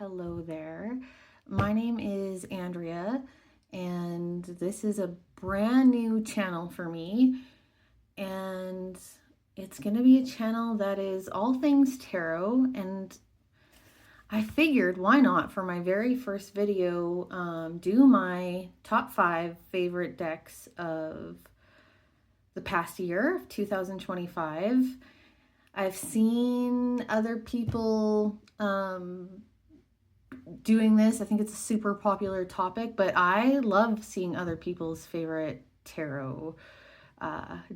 Hello there. My name is Andrea, and this is a brand new channel for me. And it's going to be a channel that is all things tarot. And I figured, why not, for my very first video, do my top 5 favorite decks of the past year, 2025. I've seen other people doing this. I think it's a super popular topic, but I love seeing other people's favorite tarot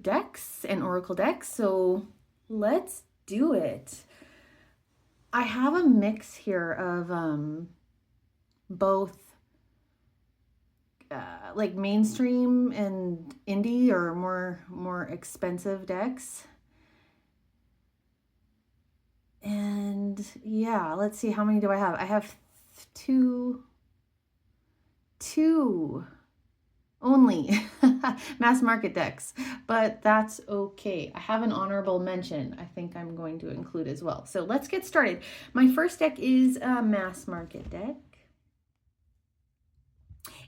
decks and oracle decks. So let's do it. I have a mix here of both like mainstream and indie or more expensive decks. And yeah, let's see, how many do I have? I have two only mass market decks, but that's okay. I have an honorable mention I think I'm going to include as well. So let's get started. My first deck is a mass market deck.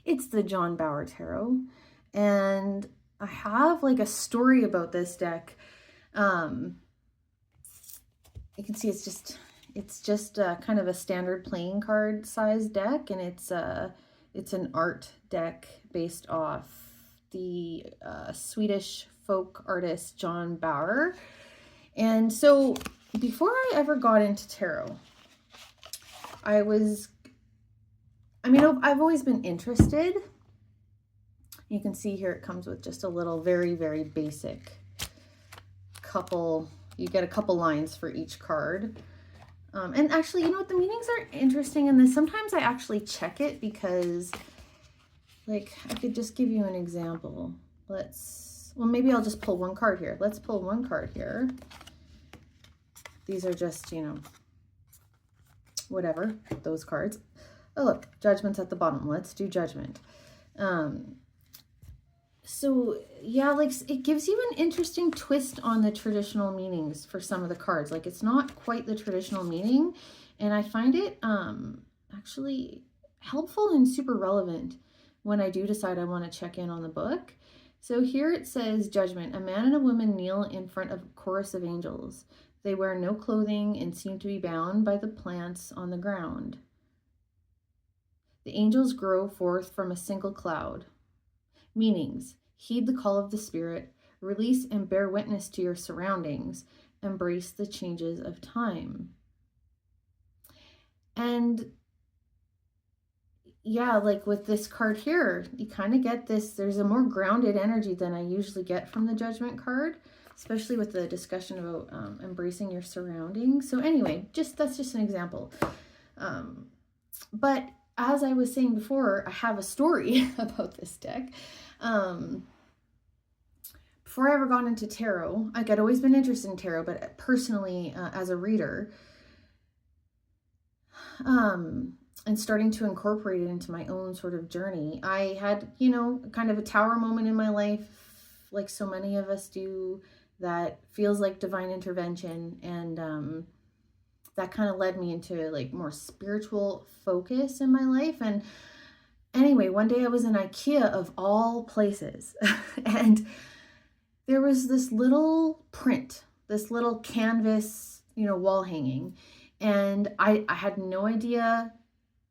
It's the John Bower Tarot, and I have like a story about this deck. You can see it's just kind of a standard playing card size deck, and it's an art deck based off the Swedish folk artist John Bower. And so before I ever got into tarot, I've always been interested. You can see here it comes with just a little very, very basic couple. You get a couple lines for each card. And actually, you know what? The meanings are interesting in this. Sometimes I actually check it because, like, I could just give you an example. Maybe I'll just pull one card here. Let's pull one card here. These are just, whatever, those cards. Oh, look, Judgment's at the bottom. Let's do Judgment. So yeah, like it gives you an interesting twist on the traditional meanings for some of the cards. Like it's not quite the traditional meaning, and I find it actually helpful and super relevant when I do decide I want to check in on the book. So here it says, Judgment. A man and a woman kneel in front of a chorus of angels. They wear no clothing and seem to be bound by the plants on the ground. The angels grow forth from a single cloud. Meanings: heed the call of the spirit, release and bear witness to your surroundings, embrace the changes of time. And yeah, like with this card here, you kind of get this, there's a more grounded energy than I usually get from the Judgment card, especially with the discussion about embracing your surroundings. So anyway, that's just an example. But as I was saying before, I have a story about this deck. Before I ever got into tarot, like I'd always been interested in tarot, but personally, as a reader, and starting to incorporate it into my own sort of journey, I had, kind of a tower moment in my life, like so many of us do, that feels like divine intervention. And that kind of led me into like more spiritual focus in my life. And anyway, one day I was in IKEA of all places, and there was this little print, this little canvas, wall hanging. And I had no idea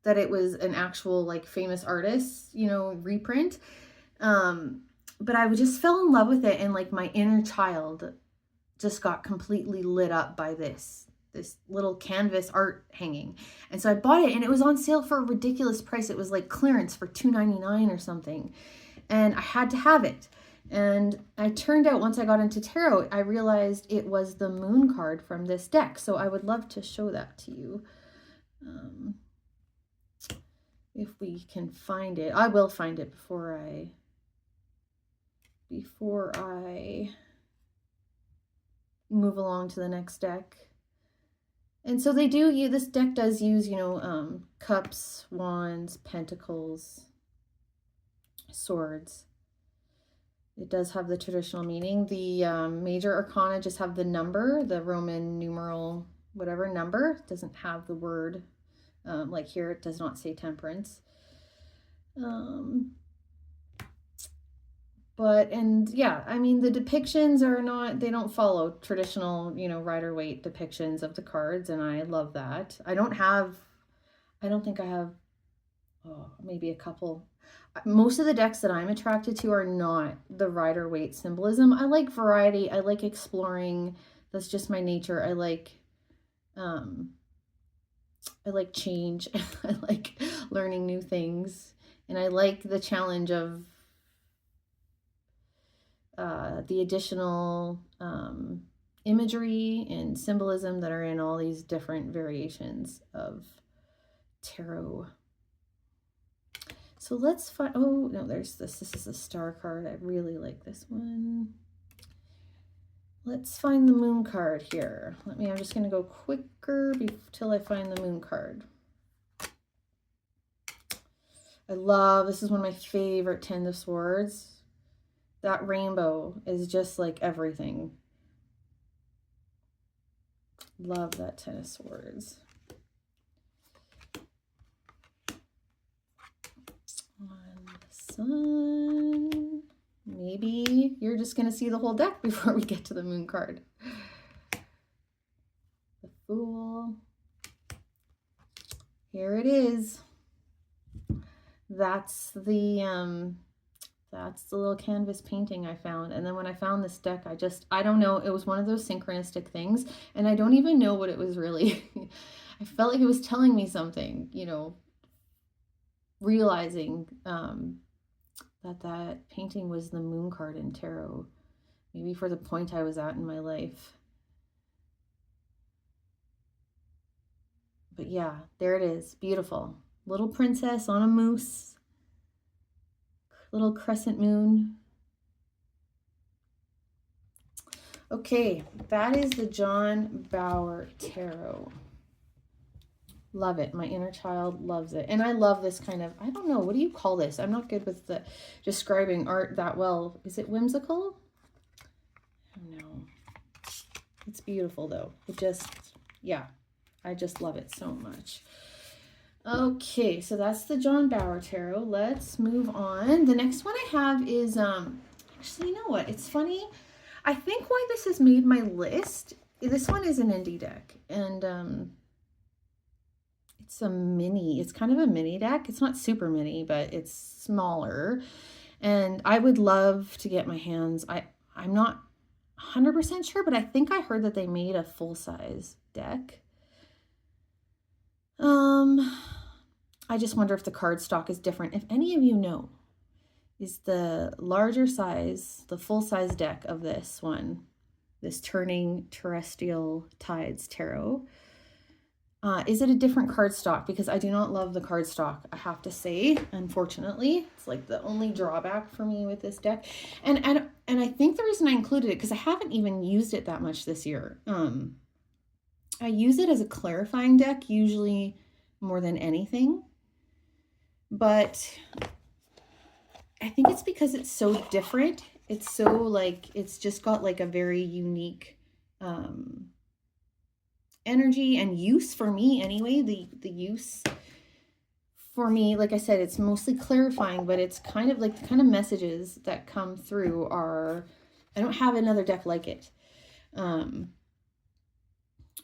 that it was an actual like famous artist, reprint. But I just fell in love with it. And like my inner child just got completely lit up by this little canvas art hanging. And so I bought it, and it was on sale for a ridiculous price. It was like clearance for $2.99 or something. And I had to have it. And I turned out, once I got into tarot, I realized it was the moon card from this deck. So I would love to show that to you. If we can find it. I will find it before I move along to the next deck. And so this deck does use, cups, wands, pentacles, swords. It does have the traditional meaning. The major arcana just have the number, the Roman numeral, whatever number. It doesn't have the word Like here, it does not say temperance. And yeah, I mean, the depictions are not, they don't follow traditional, Rider-Waite depictions of the cards. And I love that. I don't think I have, maybe a couple. Most of the decks that I'm attracted to are not the Rider-Waite symbolism. I like variety. I like exploring. That's just my nature. I like change. I like learning new things. And I like the challenge of the additional imagery and symbolism that are in all these different variations of tarot. So let's find, oh no, there's this. This is a star card. I really like this one. Let's find the moon card here. I'm just going to go quicker till I find the moon card. This is one of my favorite 10 of Swords. That rainbow is just like everything. Love that 10 of Swords. On the Sun. Maybe you're just going to see the whole deck before we get to the moon card. The Fool. Here it is. That's the little canvas painting I found. And then when I found this deck, I don't know, it was one of those synchronistic things. And I don't even know what it was really. I felt like it was telling me something, realizing that painting was the moon card in tarot. Maybe for the point I was at in my life. But yeah, there it is. Beautiful. Little princess on a moose. Little crescent moon. Okay, that is the John Bauer Tarot. Love it. My inner child loves it. And I love this kind of, I don't know, what do you call this? I'm not good with the describing art that well. Is it whimsical? I don't know. It's beautiful though. Yeah, I just love it so much. Okay, so that's the John Bauer Tarot. Let's move on. The next one I have is, actually, you know what? It's funny. I think why this has made my list, this one is an indie deck. And it's kind of a mini deck. It's not super mini, but it's smaller. And I would love to get my hands, I'm not 100% sure, but I think I heard that they made a full-size deck. I just wonder if the card stock is different. If any of you know, is the larger size, the full-size deck of this one, this Turning Terrestrial Tides Tarot, is it a different card stock? Because I do not love the card stock, I have to say, unfortunately. It's like the only drawback for me with this deck. And I think the reason I included it, because I haven't even used it that much this year. I use it as a clarifying deck, usually more than anything. But I think it's because it's so different. It's so like, it's just got like a very unique energy and use for me anyway. The use for me, like I said, it's mostly clarifying, but it's kind of like the kind of messages that come through are, I don't have another deck like it. It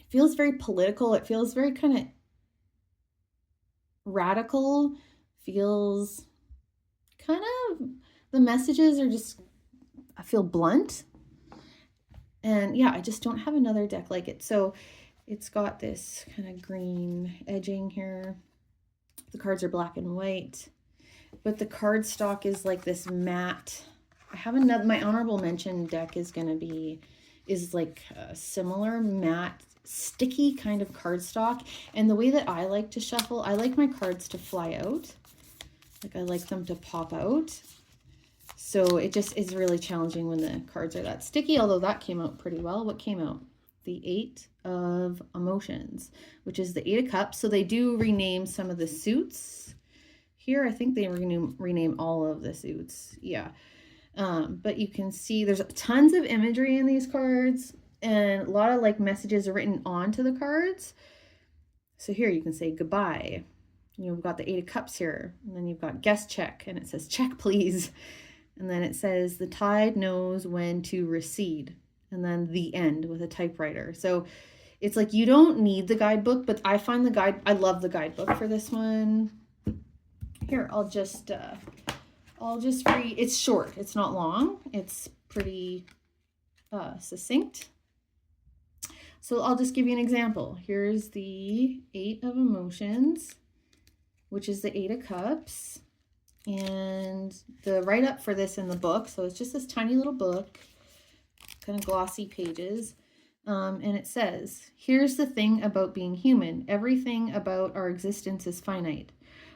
feels very political. It feels very kind of radical. Feels kind of, the messages are just, I feel blunt. And yeah, I just don't have another deck like it. So it's got this kind of green edging here. The cards are black and white, but the card stock is like this matte. I have another, my honorable mention deck is like a similar matte, sticky kind of cardstock. And the way that I like to shuffle, I like my cards to fly out. Like I like them to pop out. So it just is really challenging when the cards are that sticky, although that came out pretty well. What came out? The 8 of Emotions, which is the 8 of Cups. So they do rename some of the suits here. I think they rename all of the suits. Yeah. But you can see there's tons of imagery in these cards, and a lot of like messages are written onto the cards. So here you can say goodbye. You've got the 8 of Cups here, and then you've got guest check, and it says check please. And then it says the tide knows when to recede, and then the end with a typewriter. So it's like you don't need the guidebook, but I find I love the guidebook for this one. Here, I'll just read. It's short. It's not long. It's pretty succinct. So I'll just give you an example. Here's the 8 of Emotions, which is the 8 of Cups. And the write-up for this in the book, so it's just this tiny little book, kind of glossy pages. And it says, here's the thing about being human. Everything about our existence is finite.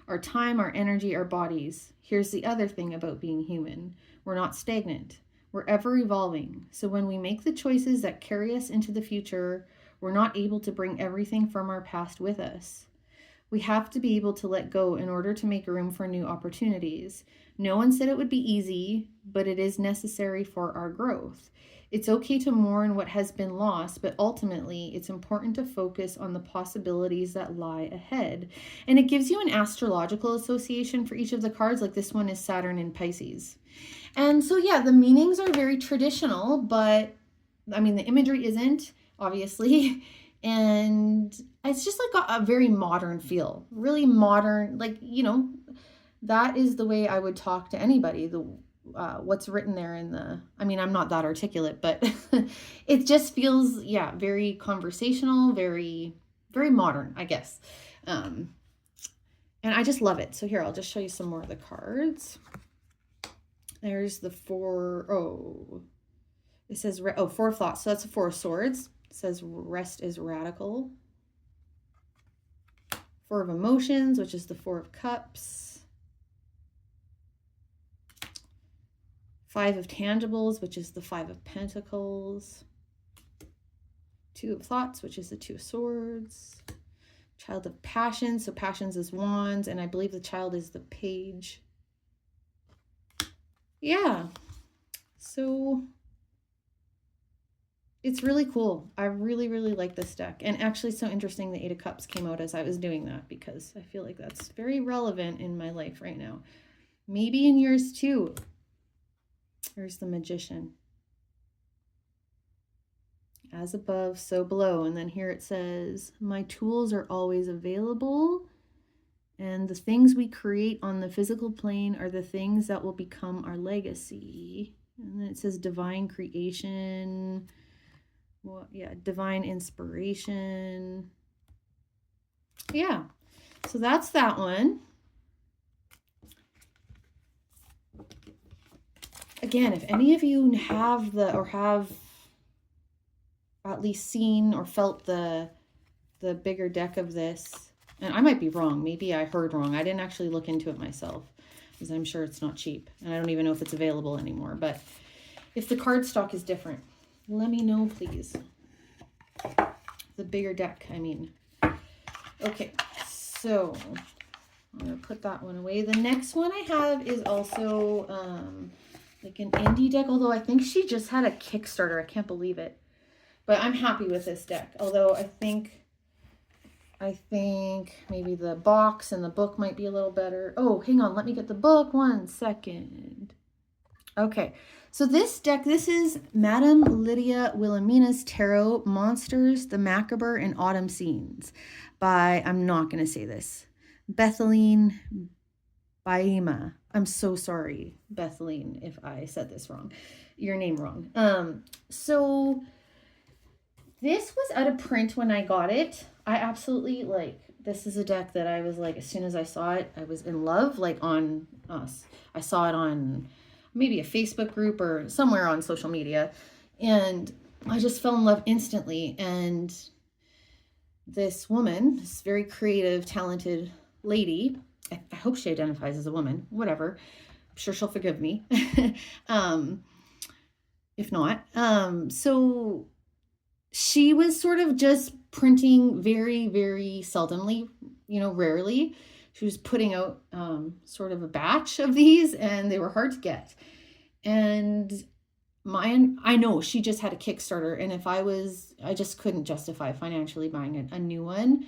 Our time, our energy, our bodies. Here's the other thing about being human. We're not stagnant. We're ever evolving. So when we make the choices that carry us into the future, we're not able to bring everything from our past with us. We have to be able to let go in order to make room for new opportunities. No one said it would be easy, but it is necessary for our growth. It's okay to mourn what has been lost, but ultimately it's important to focus on the possibilities that lie ahead. And it gives you an astrological association for each of the cards, like this one is Saturn in Pisces. And so, yeah, the meanings are very traditional, but I mean, the imagery isn't, obviously. And it's just like a very modern feel, really modern, like, you know, that is the way I would talk to anybody. What's written there in the, I mean, I'm not that articulate, but it just feels, yeah, very conversational, very, very modern, I guess. And I just love it. So here, I'll just show you some more of the cards. There's the it says, 4 of Thoughts. So that's a 4 of Swords. It says rest is radical. 4 of Emotions, which is the 4 of Cups. 5 of Tangibles, which is the 5 of Pentacles. 2 of Thoughts, which is the 2 of Swords. Child of Passions, so Passions is Wands, and I believe the child is the Page. Yeah, so it's really cool. I really, really like this deck. And actually, so interesting the 8 of Cups came out as I was doing that, because I feel like that's very relevant in my life right now. Maybe in yours too. There's the Magician. As above, so below. And then here it says, my tools are always available. And the things we create on the physical plane are the things that will become our legacy. And then it says divine creation. Well, yeah, divine inspiration. Yeah, so that's that one. Again, if any of you have at least seen or felt the bigger deck of this, and I might be wrong, maybe I heard wrong. I didn't actually look into it myself, because I'm sure it's not cheap, and I don't even know if it's available anymore. But if the card stock is different, let me know, please. The bigger deck, I mean. Okay, so I'm going to put that one away. The next one I have is also like an indie deck, although I think she just had a Kickstarter. I can't believe it. But I'm happy with this deck, although I think maybe the box and the book might be a little better. Oh, hang on. Let me get the book. 1 second. Okay. So this deck, this is Madame Lydia Wilhelmina's Tarot, Monsters, the Macabre, and Autumn Scenes by, I'm not going to say this, Bethaline Baima. I'm so sorry, Bethaline, if I said this wrong, your name wrong. So this was out of print when I got it. I absolutely, like, this is a deck that I was like, as soon as I saw it, I was in love, like on us. I saw it on maybe a Facebook group or somewhere on social media, and I just fell in love instantly. And this woman, this very creative, talented lady, I hope she identifies as a woman, whatever, I'm sure she'll forgive me. If not, so she was sort of just printing very, very seldomly, you know, rarely. She was putting out sort of a batch of these, and they were hard to get. And I know she just had a Kickstarter, and if I just couldn't justify financially buying a new one.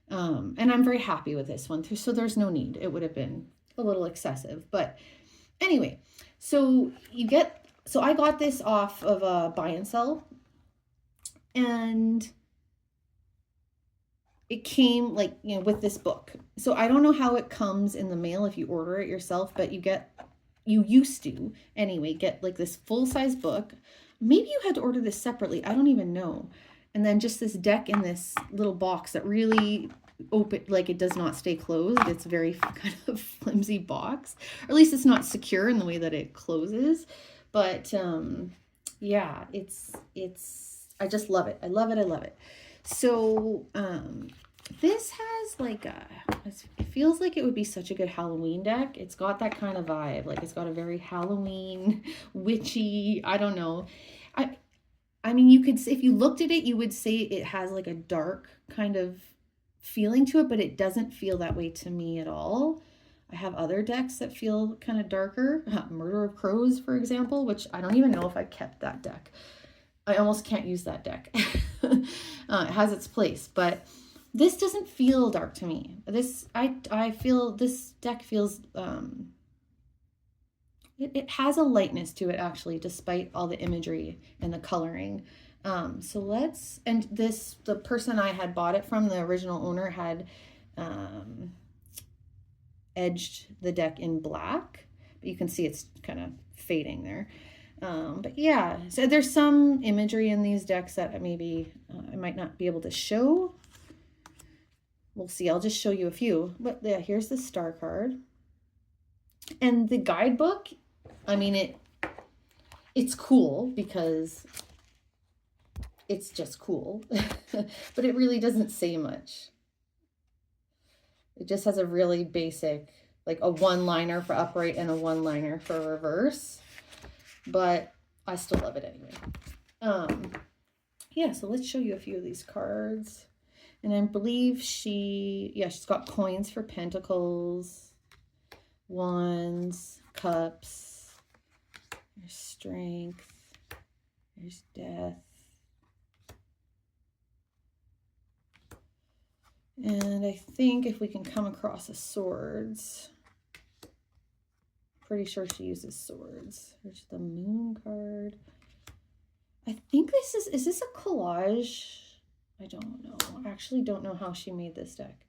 And I'm very happy with this one. So there's no need. It would have been a little excessive. But anyway, so I got this off of a buy and sell. And it came like, with this book. So I don't know how it comes in the mail if you order it yourself, but you used to anyway, get like this full-size book. Maybe you had to order this separately. I don't even know. And then just this deck in this little box that really like it does not stay closed. It's very kind of flimsy box, or at least it's not secure in the way that it closes. But yeah, I just love it. I love it. I love it. So this has like it feels like it would be such a good Halloween deck. It's got that kind of vibe. Like it's got a very Halloween, witchy, I don't know. I mean, you could, if you looked at it, you would say it has like a dark kind of feeling to it, but it doesn't feel that way to me at all. I have other decks that feel kind of darker. Murder of Crows, for example, which I don't even know if I kept that deck. I almost can't use that deck. It has its place, but this doesn't feel dark to me. I feel this deck feels, it has a lightness to it actually, despite all the imagery and the coloring. So the person I had bought it from, the original owner, had edged the deck in black, but you can see it's kind of fading there. But yeah, so there's some imagery in these decks that maybe I might not be able to show. We'll see. I'll just show you a few. But yeah, here's the star card. And the guidebook, I mean, it's cool because it's just cool. But it really doesn't say much. It just has a really basic, like a one-liner for upright and a one-liner for reverse. But I still love it anyway. Yeah, so let's show you a few of these cards. And I believe she's got coins for pentacles, wands, cups, there's strength, there's death. And I think if we can come across a swords, pretty sure she uses swords. There's the moon card. I think is this a collage? I don't know. I actually don't know how she made this deck.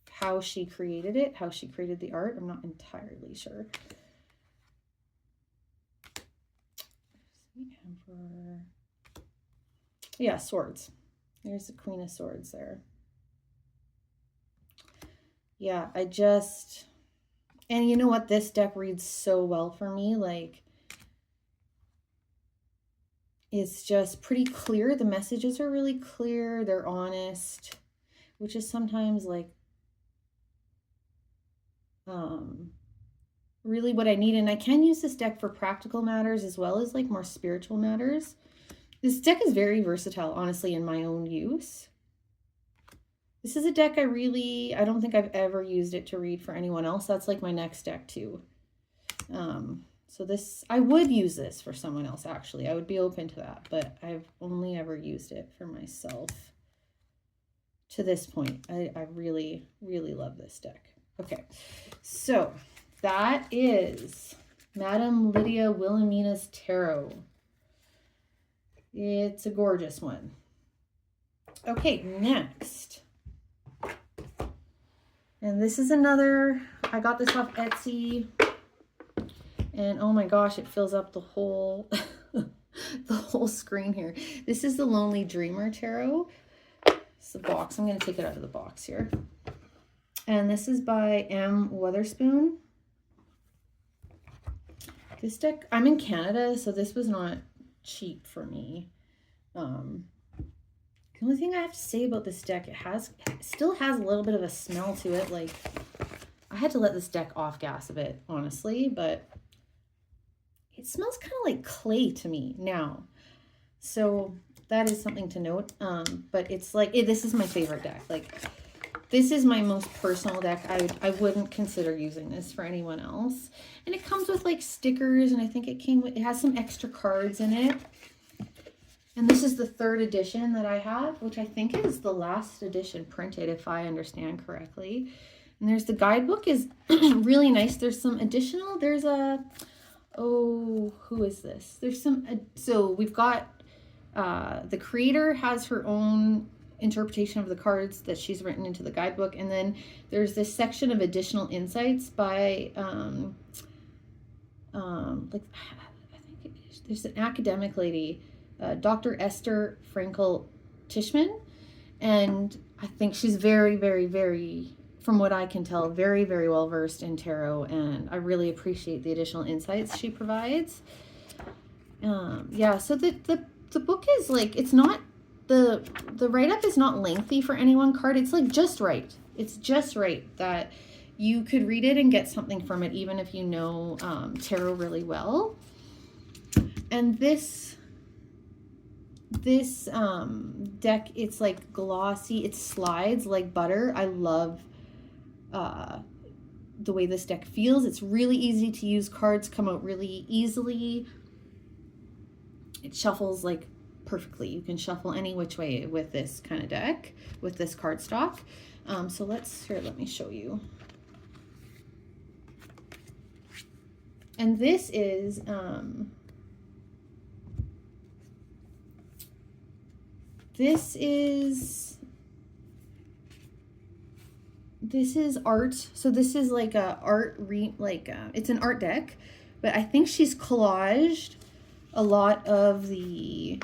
How she created it, how she created the art, I'm not entirely sure. There's the Emperor. Yeah, swords. There's the Queen of Swords there. Yeah, and you know what? This deck reads so well for me. Like, it's just pretty clear. The messages are really clear. They're honest, which is sometimes like really what I need. And I can use this deck for practical matters as well as like more spiritual matters. This deck is very versatile, honestly, in my own use. This is a deck I don't think I've ever used it to read for anyone else. That's like my next deck too. So I would use this for someone else, actually. I would be open to that, but I've only ever used it for myself to this point. I really, really love this deck. Okay, so that is Madame Lydia Wilhelmina's Tarot. It's a gorgeous one. Okay, next. And this is another, I got this off Etsy. And oh my gosh, it fills up the whole the whole screen here. This is the Lonely Dreamer Tarot. It's the box. I'm going to take it out of the box here. And this is by M. Weatherspoon. This deck, I'm in Canada, so this was not cheap for me. The only thing I have to say about this deck, it still has a little bit of a smell to it. Like, I had to let this deck off gas a bit, honestly, but it smells kind of like clay to me now. So that is something to note. But it's like, this is my favorite deck. Like, this is my most personal deck. I wouldn't consider using this for anyone else. And it comes with like stickers, and I think it has some extra cards in it. And this is the 3rd edition that I have, which I think is the last edition printed, if I understand correctly. And there's the guidebook is really nice. There's some additional, there's a, oh, who is this? There's some, so we've got, the creator has her own interpretation of the cards that she's written into the guidebook. And then there's this section of additional insights by, like, I think there's an academic lady, Dr. Esther Frankel Tishman. And I think she's very, very, very, from what I can tell, very, very well versed in tarot, and I really appreciate the additional insights she provides. Yeah, so the book is like, it's not, the write-up is not lengthy for any one card. It's like just right. It's just right that you could read it and get something from it, even if you know tarot really well. And this deck, it's like glossy, it slides like butter. I love the way this deck feels. It's really easy to use. Cards come out really easily. It shuffles like perfectly. You can shuffle any which way with this kind of deck, with this cardstock. So let me show you. And this is art. So this is like a art it's an art deck, but I think she's collaged a lot of the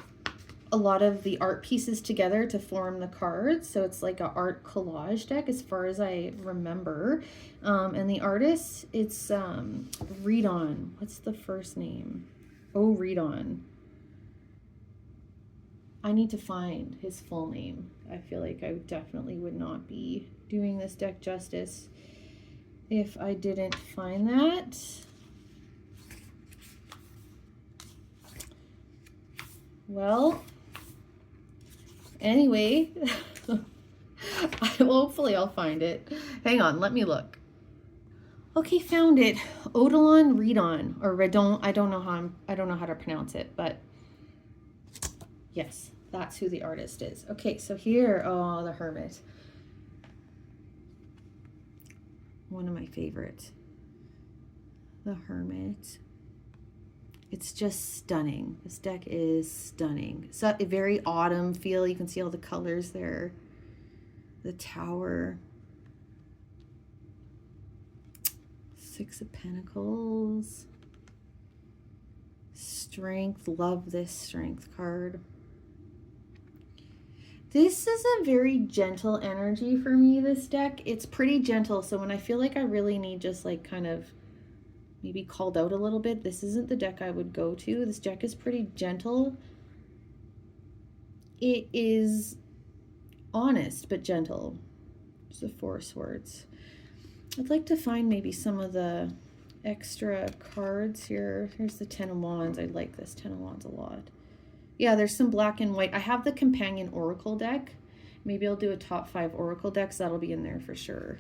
art pieces together to form the cards. So it's like an art collage deck as far as I remember. And the artist, it's Read On. What's the first name? Oh, Read On. I need to find his full name. I feel like I definitely would not be doing this deck justice if I didn't find that. Well, anyway, hopefully I'll find it. Hang on, let me look. Okay, found it. Odilon Redon, or Redon. I don't know how to pronounce it, but yes, that's who the artist is. Okay, so here, oh, the Hermit. One of my favorites. The Hermit. It's just stunning. This deck is stunning. So a very autumn feel. You can see all the colors there. The Tower. 6 of Pentacles. Strength. Love this Strength card. This is a very gentle energy for me, this deck. It's pretty gentle. So when I feel like I really need just like kind of maybe called out a little bit, this isn't the deck I would go to. This deck is pretty gentle. It is honest but gentle. There's the 4 of Swords. I'd like to find maybe some of the extra cards here. Here's the 10 of Wands. I like this 10 of Wands a lot. Yeah, there's some black and white. I have the Companion Oracle deck. Maybe I'll do a top 5 Oracle decks. That'll be in there for sure.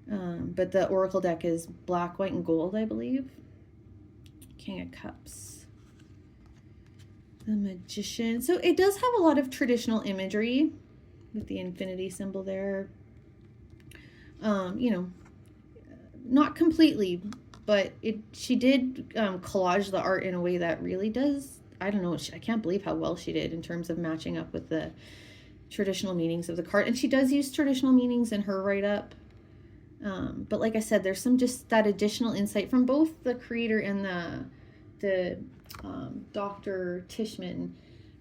But the Oracle deck is black, white, and gold, I believe. King of Cups. The Magician. So it does have a lot of traditional imagery with the infinity symbol there. You know, not completely, but she did collage the art in a way that really does, I don't know, I can't believe how well she did in terms of matching up with the traditional meanings of the card. And she does use traditional meanings in her write-up. But like I said, there's some just that additional insight from both the creator and the Dr. Tishman.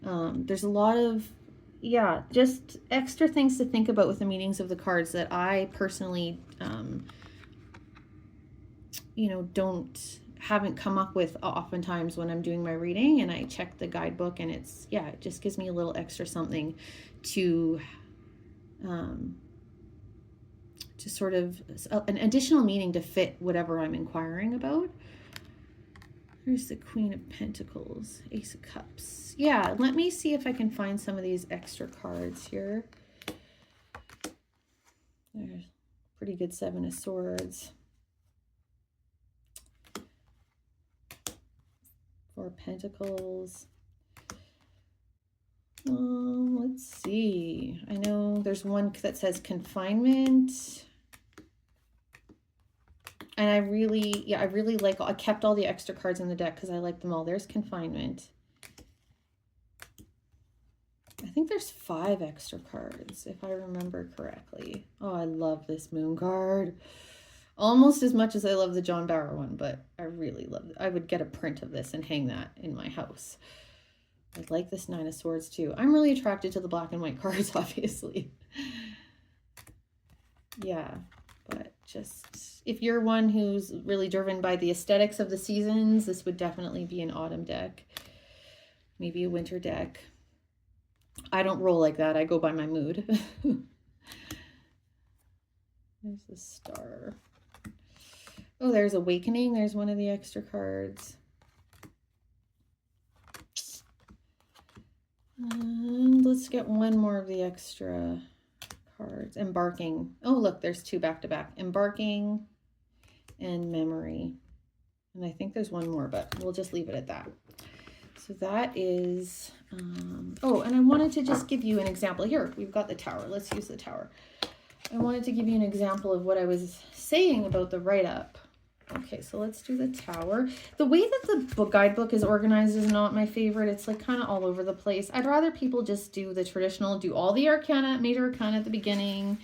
There's a lot of, yeah, just extra things to think about with the meanings of the cards that I personally, you know, haven't come up with oftentimes when I'm doing my reading, and I check the guidebook, and it's, yeah, it just gives me a little extra something to sort of an additional meaning to fit whatever I'm inquiring about. Here's the Queen of Pentacles, Ace of Cups. Yeah, let me see if I can find some of these extra cards here. There's pretty good 7 of Swords. 4 of Pentacles. Let's see. I know there's one that says confinement. And I really like, I kept all the extra cards in the deck because I like them all. There's confinement. I think there's 5 extra cards, if I remember correctly. Oh, I love this moon card. Almost as much as I love the John Bauer one, but I really love it. I would get a print of this and hang that in my house. I like this 9 of Swords too. I'm really attracted to the black and white cards, obviously. Yeah, but just if you're one who's really driven by the aesthetics of the seasons, this would definitely be an autumn deck. Maybe a winter deck. I don't roll like that. I go by my mood. There's the Star. Oh, there's Awakening. There's one of the extra cards. And let's get one more of the extra cards. Embarking. Oh, look, there's 2 back-to-back. Embarking and Memory. And I think there's one more, but we'll just leave it at that. So that is, oh, and I wanted to just give you an example. Here, we've got the Tower. Let's use the Tower. I wanted to give you an example of what I was saying about the write-up. Okay, so let's do the Tower. The way that the book guidebook is organized is not my favorite. It's like kind of all over the place. I'd rather people just do the traditional, do all the arcana, major arcana at the beginning,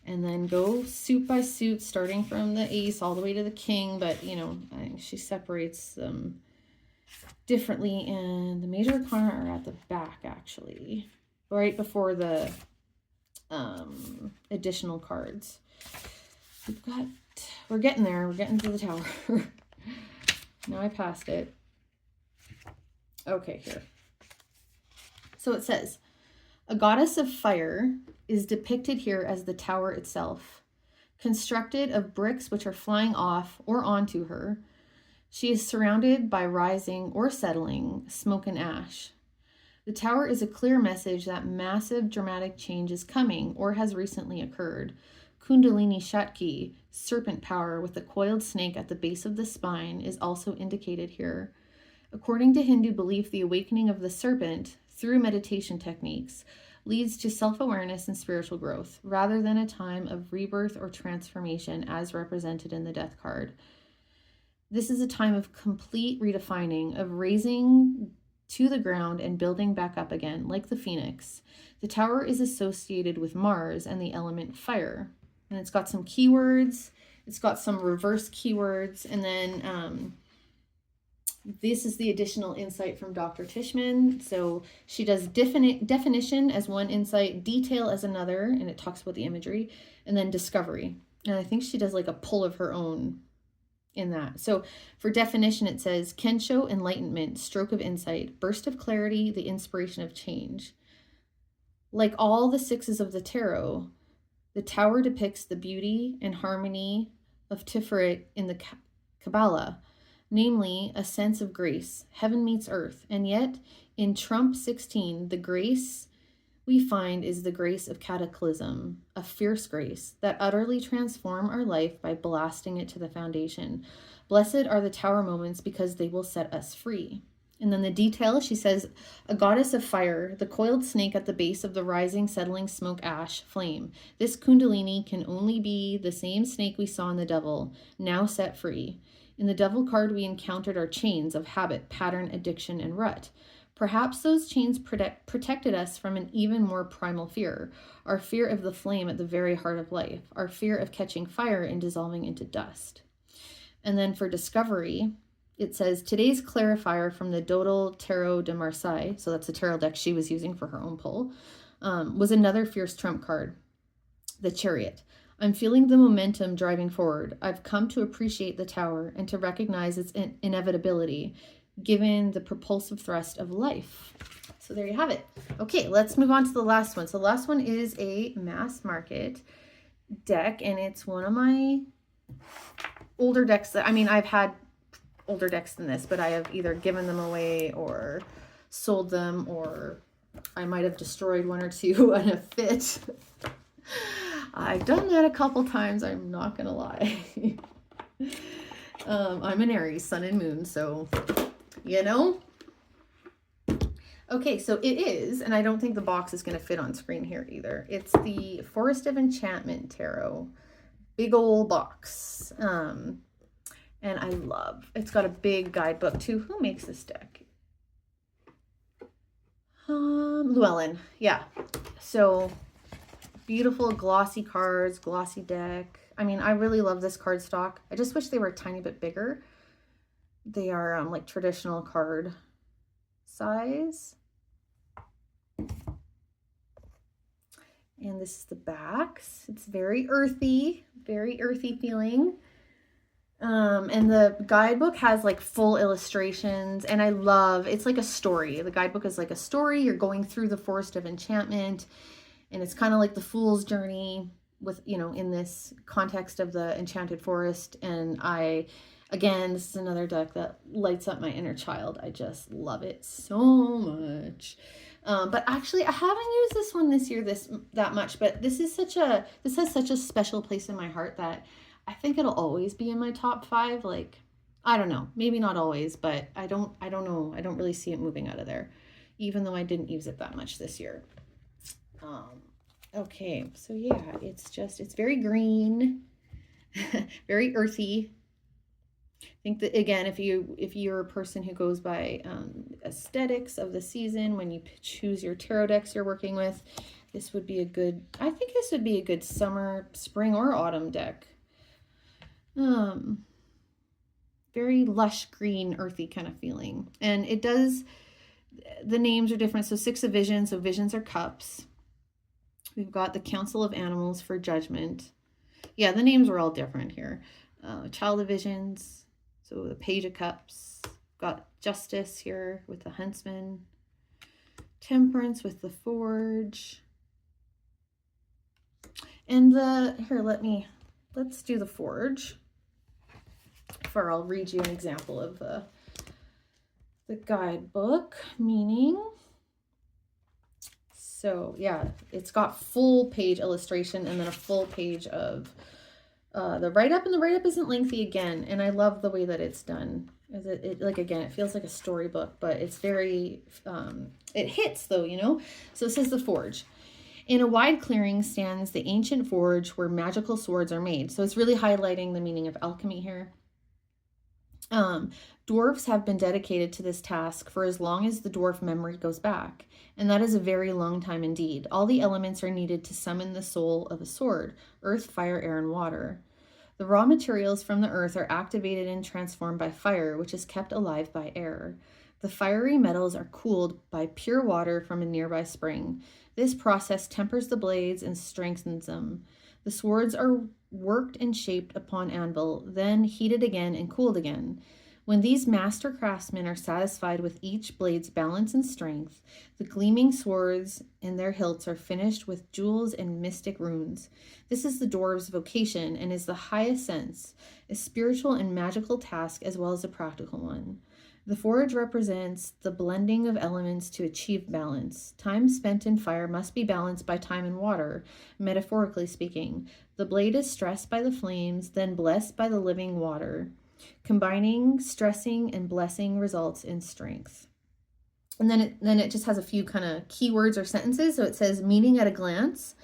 and then go suit by suit, starting from the Ace all the way to the King. But, you know, I think she separates them differently, and the major arcana are at the back, actually, right before the additional cards. We're getting there. We're getting to the Tower. Now I passed it. Okay, here. So it says, a goddess of fire is depicted here as the Tower itself, constructed of bricks which are flying off or onto her. She is surrounded by rising or settling smoke and ash. The Tower is a clear message that massive dramatic change is coming or has recently occurred. Kundalini Shakti, serpent power with a coiled snake at the base of the spine, is also indicated here. According to Hindu belief, the awakening of the serpent through meditation techniques leads to self-awareness and spiritual growth, rather than a time of rebirth or transformation as represented in the Death card. This is a time of complete redefining, of raising to the ground and building back up again, like the phoenix. The Tower is associated with Mars and the element fire. And it's got some keywords. It's got some reverse keywords. And then this is the additional insight from Dr. Tishman. So she does definition as one insight, detail as another, and it talks about the imagery, and then discovery. And I think she does like a pull of her own in that. So for definition, it says Kensho, enlightenment, stroke of insight, burst of clarity, the inspiration of change. Like all the 6s of the tarot, the Tower depicts the beauty and harmony of Tiferet in the Kabbalah, namely a sense of grace. Heaven meets earth. And yet in Trump 16, the grace we find is the grace of cataclysm, a fierce grace that utterly transform our life by blasting it to the foundation. Blessed are the Tower moments because they will set us free. And then the detail, she says, a goddess of fire, the coiled snake at the base of the rising, settling smoke, ash, flame. This Kundalini can only be the same snake we saw in the Devil, now set free. In the Devil card, we encountered our chains of habit, pattern, addiction, and rut. Perhaps those chains protected us from an even more primal fear, our fear of the flame at the very heart of life, our fear of catching fire and dissolving into dust. And then for discovery, it says, today's clarifier from the Dodal Tarot de Marseille, so that's the tarot deck she was using for her own pull, was another fierce trump card, the Chariot. I'm feeling the momentum driving forward. I've come to appreciate the Tower and to recognize its inevitability, given the propulsive thrust of life. So there you have it. Okay, let's move on to the last one. So the last one is a mass market deck, and it's one of my older decks that, I mean, I've had older decks than this, but I have either given them away or sold them, or I might have destroyed one or two in a fit. I've done that a couple times, I'm not gonna lie. I'm an Aries, sun and moon, so you know. Okay, so it is, and I don't think the box is going to fit on screen here either. It's the Forest of Enchantment Tarot. Big old box. And I love, it's got a big guidebook too. Who makes this deck? Llewellyn. Yeah. So beautiful glossy cards, glossy deck. I mean, I really love this card stock. I just wish they were a tiny bit bigger. They are like traditional card size. And this is the backs. It's very earthy feeling. And the guidebook has like full illustrations, and I love, it's like a story. The guidebook is like a story. You're going through the Forest of Enchantment, and it's kind of like the Fool's Journey with, you know, in this context of the Enchanted Forest. And again, this is another deck that lights up my inner child. I just love it so much. But actually, I haven't used this one this year that much, but this has such a special place in my heart that I think it'll always be in my top 5. Like, I don't know, maybe not always, but I don't know. I don't really see it moving out of there, even though I didn't use it that much this year. Okay, so yeah, it's very green, very earthy. I think that, again, if you're a person who goes by aesthetics of the season, when you choose your tarot decks you're working with, this would be a good, I think this would be a good summer, spring, or autumn deck. Very lush green, earthy kind of feeling. And it does, the names are different. So 6 of Visions, so visions are cups. We've got the Council of Animals for judgment. Yeah, the names are all different here. Child of Visions, so the Page of Cups. Got Justice here with the Huntsman. Temperance with the Forge. And let's do the Forge. Or I'll read you an example of the guidebook meaning. So yeah, it's got full page illustration and then a full page of the write-up, and the write-up isn't lengthy again, and I love the way that it's done. It like, again, it feels like a storybook, but it's very it hits though, you know. So it says the Forge. In a wide clearing stands the ancient forge where magical swords are made. So it's really highlighting the meaning of alchemy here. Dwarves have been dedicated to this task for as long as the dwarf memory goes back, and that is a very long time indeed. All the elements are needed to summon the soul of a sword: earth, fire, air, and water. The raw materials from the earth are activated and transformed by fire, which is kept alive by air. The fiery metals are cooled by pure water from a nearby spring. This process tempers the blades and strengthens them. The swords are worked and shaped upon anvil, then heated again and cooled again. When these master craftsmen are satisfied with each blade's balance and strength, the gleaming swords and their hilts are finished with jewels and mystic runes. This is the dwarves' vocation and is the highest sense, a spiritual and magical task as well as a practical one. The forge represents the blending of elements to achieve balance. Time spent in fire must be balanced by time in water, metaphorically speaking. The blade is stressed by the flames, then blessed by the living water. Combining, stressing, and blessing results in strength. And then it just has a few kind of keywords or sentences. So it says meaning at a glance,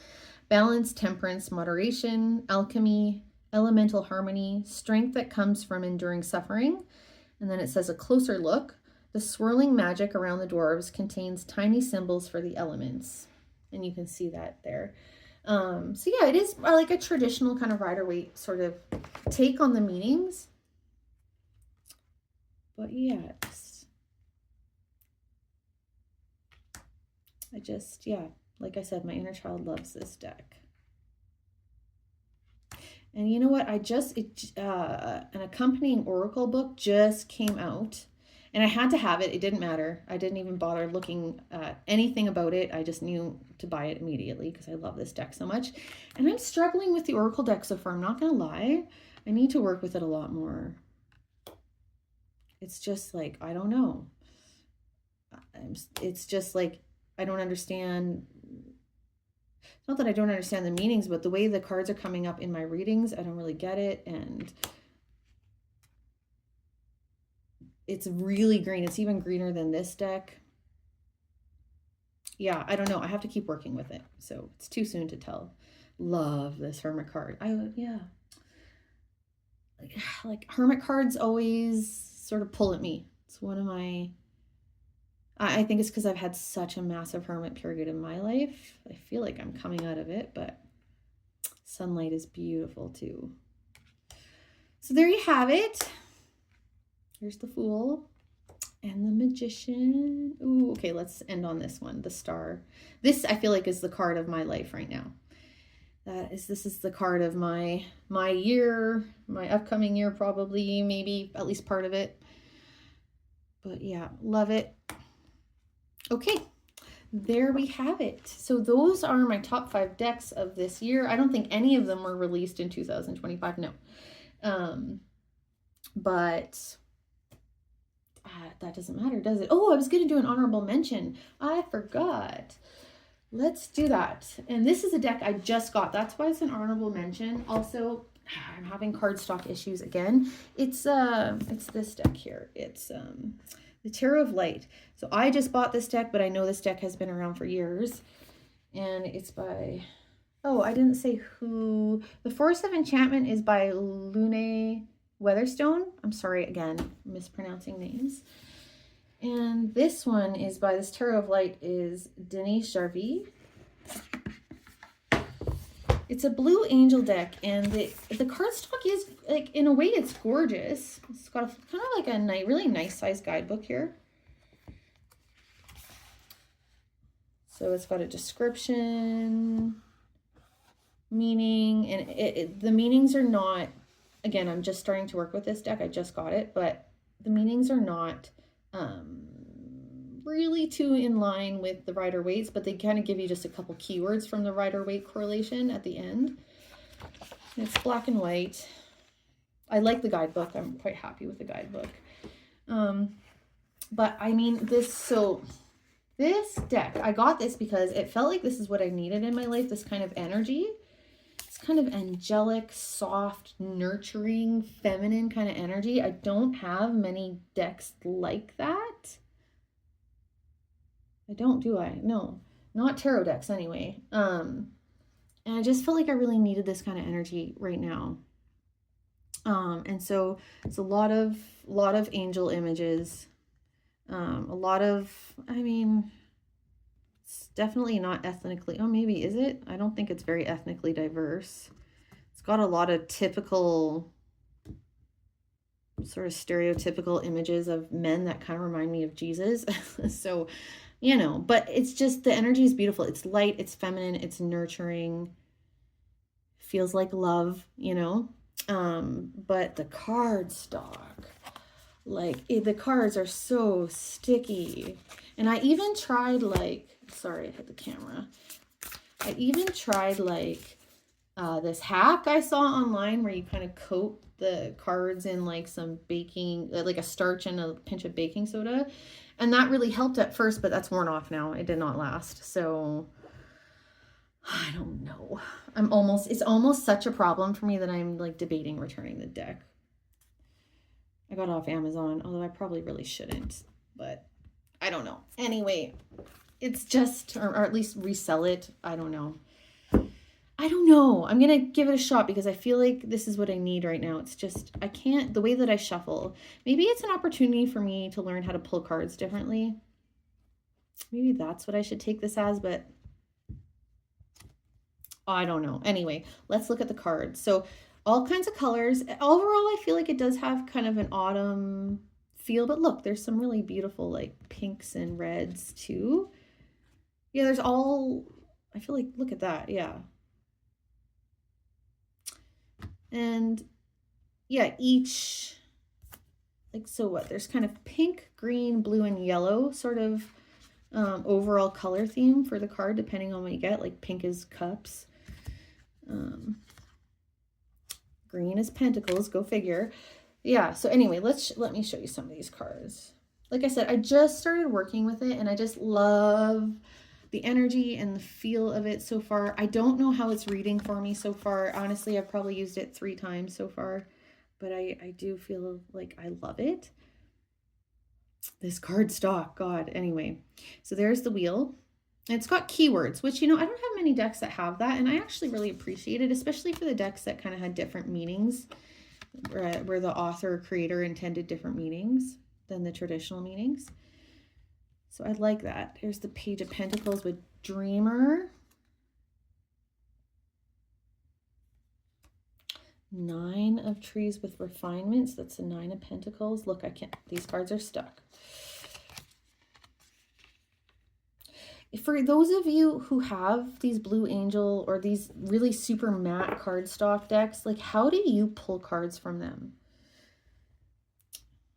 balance, temperance, moderation, alchemy, elemental harmony, strength that comes from enduring suffering. And then it says a closer look. The swirling magic around the dwarves contains tiny symbols for the elements. And you can see that there. So yeah, it is like a traditional kind of Rider-Waite sort of take on the meanings. But yes, like I said, my inner child loves this deck. And you know what? An accompanying oracle book just came out, and I had to have it. It didn't matter. I didn't even bother looking at anything about it. I just knew to buy it immediately because I love this deck so much. And I'm struggling with the oracle deck so far. I'm not going to lie. I need to work with it a lot more. It's just like, I don't know. It's just like, I don't understand. It's not that I don't understand the meanings, but the way the cards are coming up in my readings, I don't really get it. And it's really green. It's even greener than this deck. yeah, I don't know. I have to keep working with it. So it's too soon to tell. Love this Hermit card. Yeah. Like Hermit cards always sort of pull at me. It's one of my, I think it's because I've had such a massive Hermit period in my life. I feel like I'm coming out of it, but sunlight is beautiful too. So there you have it. Here's the Fool and the Magician. Ooh, okay, let's end on this one, the Star. This I feel like is the card of my life right now. This is the card of my year, my upcoming year probably, maybe at least part of it. But yeah, love it. Okay, there we have it. So those are my top 5 decks of this year. I don't think any of them were released in 2025, no. But that doesn't matter, does it? Oh, I was going to do an honorable mention. I forgot. Let's do that. And this is a deck I just got. That's why it's an honorable mention. Also, I'm having cardstock issues again. It's this deck here. It's the Tarot of Light. So I just bought this deck, but I know this deck has been around for years. And it's by, oh, I didn't say who. The Forest of Enchantment is by Lune Weatherstone. I'm sorry again, mispronouncing names. And this one is by this Tarot of Light is Denise Jarvie. It's a blue angel deck, and the cardstock is, like, in a way it's gorgeous. It's got a, kind of like a really nice size guidebook here. So it's got a description, meaning, and the meanings are not, again, I'm just starting to work with this deck. I just got it, but the meanings are not really too in line with the Rider-Waite's, but they kind of give you just a couple keywords from the Rider-Waite correlation at the end. And it's black and white. I like the guidebook. I'm quite happy with the guidebook. But I mean, this deck, I got this because it felt like this is what I needed in my life, this kind of energy. It's kind of angelic, soft, nurturing, feminine kind of energy. I don't have many decks like that. I don't, do I? No, not tarot decks anyway. And I just felt like I really needed this kind of energy right now. And so it's a lot of angel images. A lot of, I mean, it's definitely not ethnically, oh, maybe is it? I don't think it's very ethnically diverse. It's got a lot of typical, sort of stereotypical images of men that kind of remind me of Jesus. So, you know, but it's just, the energy is beautiful. It's light, it's feminine, it's nurturing, feels like love, you know. But the card stock, like, the cards are so sticky. And I even tried, like, sorry, I hit the camera. I even tried, like, this hack I saw online where you kind of coat the cards in like some baking, like a starch and a pinch of baking soda. And that really helped at first, but that's worn off now. It did not last. So I don't know. It's almost such a problem for me that I'm like debating returning the deck. I got it off Amazon, although I probably really shouldn't, but I don't know. Anyway, it's just, or at least resell it. I don't know. I'm going to give it a shot because I feel like this is what I need right now. It's just, I can't, the way that I shuffle, maybe it's an opportunity for me to learn how to pull cards differently. Maybe that's what I should take this as, but I don't know. Anyway, let's look at the cards. So all kinds of colors. Overall, I feel like it does have kind of an autumn feel, but look, there's some really beautiful like pinks and reds too. Yeah, there's all, I feel like, look at that. Yeah. And yeah, each, like, so what, there's kind of pink, green, blue, and yellow sort of overall color theme for the card, depending on what you get. Like pink is cups, green is pentacles, go figure. Yeah, so anyway, let me show you some of these cards. Like I said, I just started working with it and I just love the energy and the feel of it so far. I don't know how it's reading for me so far. Honestly, I've probably used it 3 times so far, but I do feel like I love it. This card stock, God. Anyway, so there's the wheel. And it's got keywords, which, you know, I don't have many decks that have that. And I actually really appreciate it, especially for the decks that kind of had different meanings, where the author or creator intended different meanings than the traditional meanings. So I like that. Here's the Page of Pentacles with Dreamer. 9 of Trees with Refinements. That's the 9 of Pentacles. Look, I can't, these cards are stuck. For those of you who have these Blue Angel or these really super matte cardstock decks, like, how do you pull cards from them?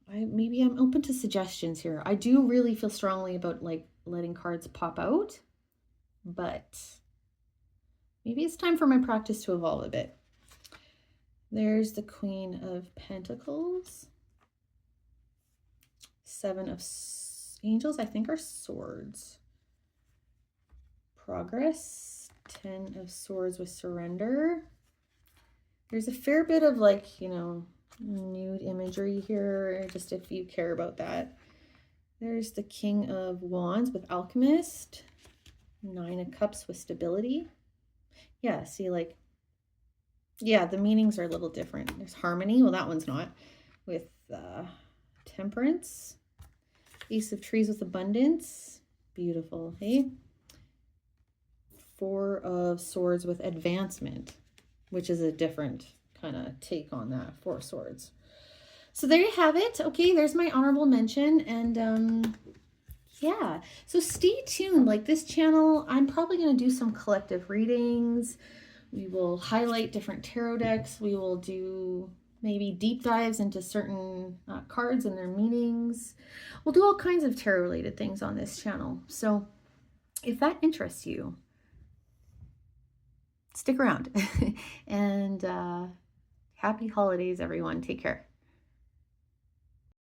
Maybe I'm open to suggestions here. I do really feel strongly about like letting cards pop out, but maybe it's time for my practice to evolve a bit. There's the Queen of Pentacles. 7 of Angels, I think, are swords. Progress. 10 of Swords with Surrender. There's a fair bit of, like, you know, nude imagery here, just if you care about that. There's the King of Wands with Alchemist. 9 of Cups with Stability. Yeah, see, like, yeah, the meanings are a little different. There's Harmony. Well, that one's not. With Temperance. Ace of Trees with Abundance. Beautiful, hey? 4 of Swords with Advancement, which is a different kind of take on that. 4 of Swords. So there you have it. Okay, there's my honorable mention. And yeah, so stay tuned. Like, this channel, I'm probably going to do some collective readings. We will highlight different tarot decks. We will do maybe deep dives into certain cards and their meanings. We'll do all kinds of tarot related things on this channel. So if that interests you, stick around. And happy holidays, everyone. Take care.